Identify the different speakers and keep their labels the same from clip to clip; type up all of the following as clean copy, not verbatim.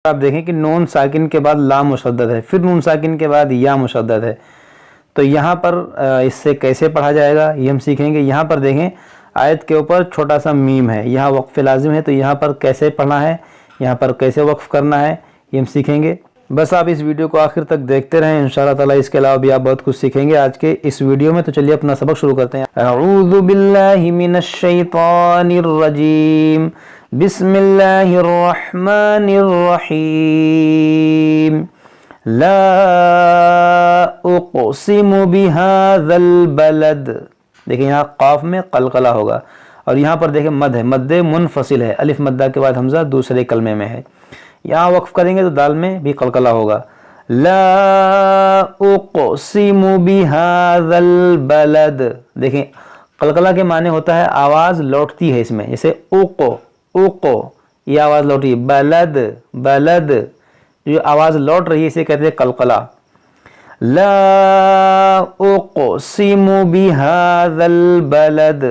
Speaker 1: آپ دیکھیں کہ نون ساکن کے بعد لام مشدد ہے، پھر نون ساکن کے بعد یا مشدد ہے، تو یہاں پر اس سے کیسے پڑھا جائے گا یہ ہم سیکھیں گے۔ یہاں پر دیکھیں آیت کے اوپر چھوٹا سا میم ہے، یہاں وقف لازم ہے، تو یہاں پر کیسے پڑھنا ہے، یہاں پر کیسے وقف کرنا ہے یہ ہم سیکھیں گے۔ بس آپ اس ویڈیو کو آخر تک دیکھتے رہیں، انشاءاللہ تعالی اس کے علاوہ بھی آپ بہت کچھ سیکھیں گے آج کے اس ویڈیو میں۔ تو چلیے اپنا سبق شروع کرتے ہیں۔ اعوذ باللہ من الشیطان الرجیم، بسم اللہ الرحمن الرحیم۔ لا اقسم بهذا البلد، دیکھیں یہاں قاف میں قلقلہ ہوگا، اور یہاں پر دیکھیں مد ہے، مد منفصل ہے، الف مدہ کے بعد حمزہ دوسرے کلمے میں ہے، یہاں وقف کریں گے تو دال میں بھی قلقلہ ہوگا۔ لا اقسم بهذا البلد، دیکھیں قلقلہ کے معنی ہوتا ہے آواز لوٹتی ہے اس میں، جیسے اوقو اوقو یہ آواز لوٹی، بلد بلد جو آواز لوٹ رہی ہے اسے کہتے ہیں قلقلہ۔ لا اقسم بهذا البلد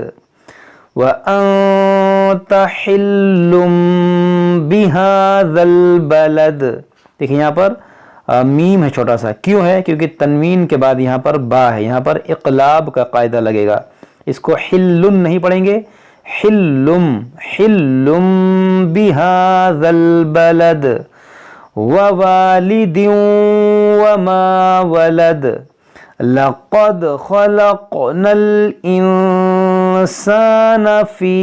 Speaker 1: وانت حل بهذا البلد، دیکھیں یہاں پر میم ہے چھوٹا سا، کیوں ہے؟ کیونکہ تنوین کے بعد یہاں پر با ہے، یہاں پر اقلاب کا قاعدہ لگے گا، اس کو حلن نہیں پڑھیں گے، حلم حلم بهذا البلد ووالد وما ولد لقد خلقنا الإنسان في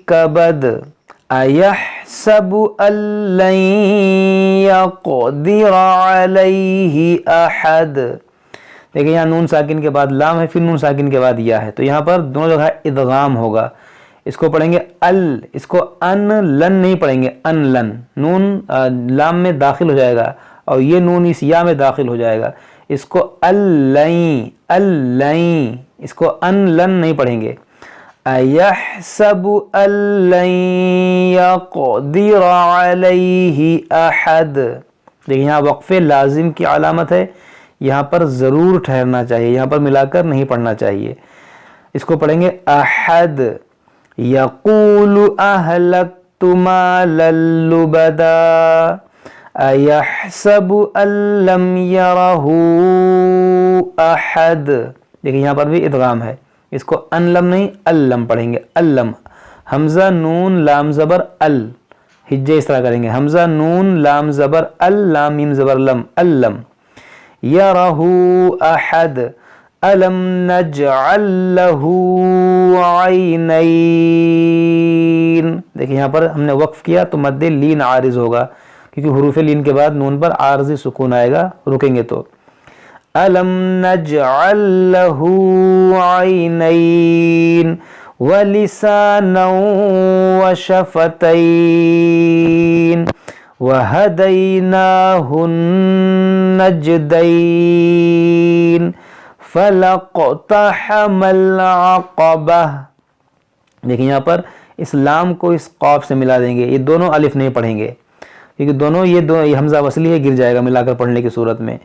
Speaker 1: كبد أيحسب أن لن يقدر عليه أحد، دیکھیں یہاں نون ساکن کے بعد لام ہے، پھر نون ساکن کے بعد یا ہے، تو یہاں پر دونوں جگہ ادغام ہوگا، اس کو پڑھیں گے اس کو ان لن نہیں پڑھیں گے، ان لن، نون لام میں داخل ہو جائے گا اور یہ نون اس یا میں داخل ہو جائے گا، اس کو اللین، اس کو ان لن نہیں پڑھیں گے۔ ایحسب ان لن یقدر علیہ احد، دیکھیں یہاں وقف لازم کی علامت ہے، یہاں پر ضرور ٹھہرنا چاہیے، یہاں پر ملا کر نہیں پڑھنا چاہیے، اس کو پڑھیں گے احد۔ یقول اہلکت مالا لبدا ایحسب ان لم یرہ احد، دیکھیں یہاں پر بھی ادغام ہے، اس کو ان لم نہیں اللم پڑھیں گے، اللم، حمزہ نون لام زبر ال، ہجے اس طرح کریں گے، حمزہ نون لام زبر ال، لام میم زبر لم، اللم۔ یرہ احد الم نجعل لہ عینین، دیکھیں یہاں پر ہم نے وقف کیا تو مد لین عارض ہوگا، کیونکہ حروف لین کے بعد نون پر عارضی سکون آئے گا رکیں گے تو۔ الم نجعل لہ عینین ولسانا وشفتین وہدیناہ النجدین فلقتحم العقبہ، دیکھیں یہاں پر اس لام کو اس قاف سے ملا دیں گے، یہ دونوں الف نہیں پڑھیں گے کیونکہ دونوں یہ حمزہ وصلی ہے، گر جائے گا ملا کر پڑھنے کی صورت میں۔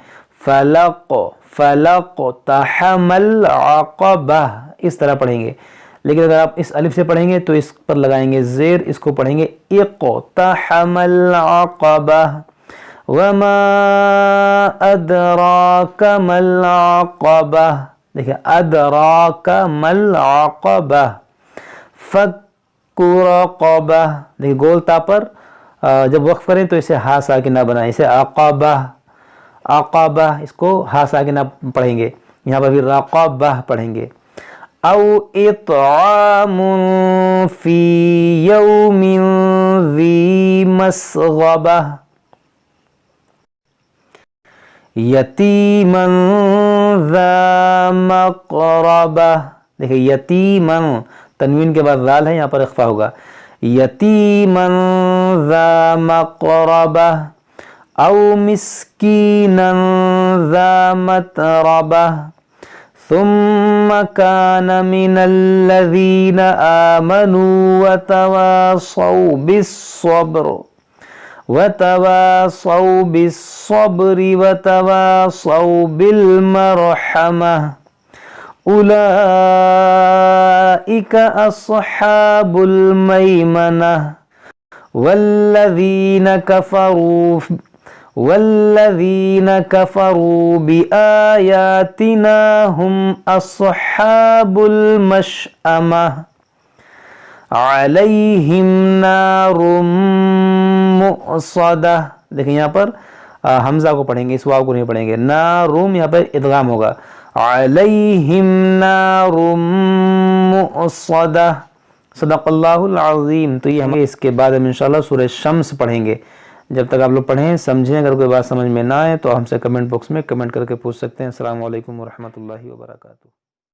Speaker 1: فلقتحم العقبہ اس طرح پڑھیں گے، لیکن اگر آپ اس الف سے پڑھیں گے تو اس پر لگائیں گے زیر، اس کو پڑھیں گے اقتحم العقبہ۔ وما ادراک ما العقبہ، دیکھیں ادراک ما العقبہ۔ فک رقبہ، دیکھیں گول تا پر جب وقف کریں تو اسے ہا ساکنہ بنائیں، اسے عقبہ عقبہ، اس کو ہا ساکنہ پڑھیں گے، یہاں پر بھی رقبہ پڑھیں گے۔ او اطعام فی یوم ذی مسغبہ یتیما ذا مقربہ، دیکھیں یتیما تنوین کے بعد ذال ہے، یہاں پر اخفا ہوگا، یتیما ذا مقربہ او مسکینا ذا متربہ ثم كان من الذين آمنوا وتواصوا بالصبر وتواصوا بالمرحمة أولئك أصحاب الميمنة والذین کفروا بآیاتنا ہم اصحاب المشأمہ علیہم نار مؤصدہ. دیکھیں یہاں پر حمزہ کو پڑھیں گے, اس واو کو نہیں پڑھیں گے. نارم یہاں پر ادغام ہوگا. علیہم نار مؤصدہ. صدق اللہ العظیم. تو یہ ہم اس کے بعد ہم انشاءاللہ سورہ شمس پڑھیں گے. جب تک آپ لوگ پڑھیں سمجھیں, اگر کوئی بات سمجھ میں نہ آئے تو ہم سے کمنٹ باکس میں کمنٹ کر کے پوچھ سکتے ہیں. السلام علیکم ورحمۃ اللہ وبرکاتہ.